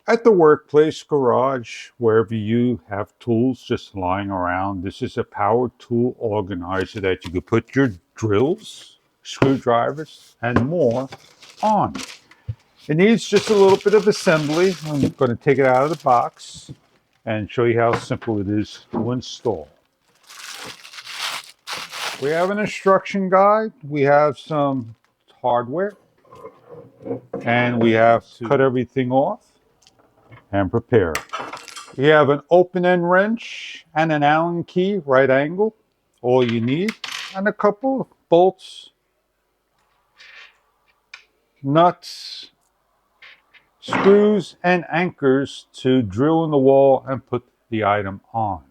At the workplace, garage, wherever you have tools just lying around, this is a power tool organizer that you could put your drills, screwdrivers, and more on. It needs just a little bit of assembly. I'm going to take it out of the box and show you how simple it is to install. We have an instruction guide. We have some hardware, and we have to cut everything off and prepare. We have an open-end wrench and an Allen key, right angle, all you need, and a couple of bolts, nuts, screws, and anchors to drill in the wall and put the item on.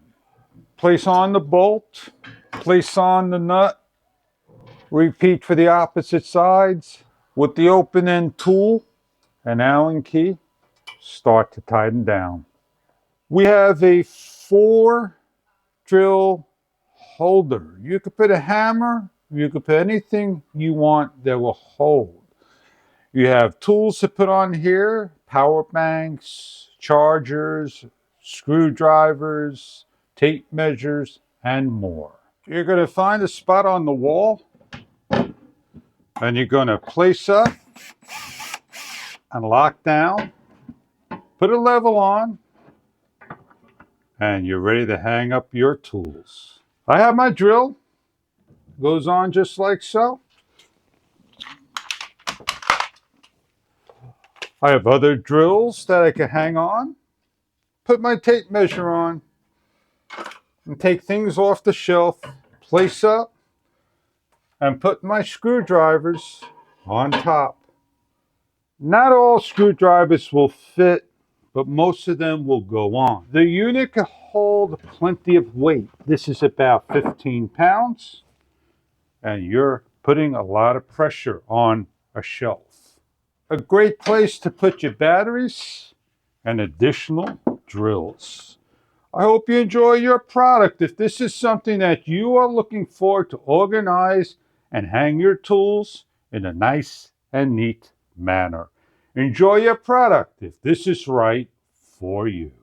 Place on the bolt, place on the nut, repeat for the opposite sides. With the open-end tool and Allen key, start to tighten down. We have a 4 drill holder. You could put a hammer, you could put anything you want that will hold. You have tools to put on here, power banks, chargers, screwdrivers, tape measures, and more. You're going to find a spot on the wall, and you're going to place up and lock down, put a level on, and you're ready to hang up your tools. I have my drill, goes on just like so. I have other drills that I can hang on, put my tape measure on, and take things off the shelf, place up, and put my screwdrivers on top. Not all screwdrivers will fit, but most of them will go on. The unit can hold plenty of weight. This is about 15 pounds, and you're putting a lot of pressure on a shelf. A great place to put your batteries and additional drills. I hope you enjoy your product. If this is something that you are looking for to organize and hang your tools in a nice and neat manner, enjoy your product if this is right for you.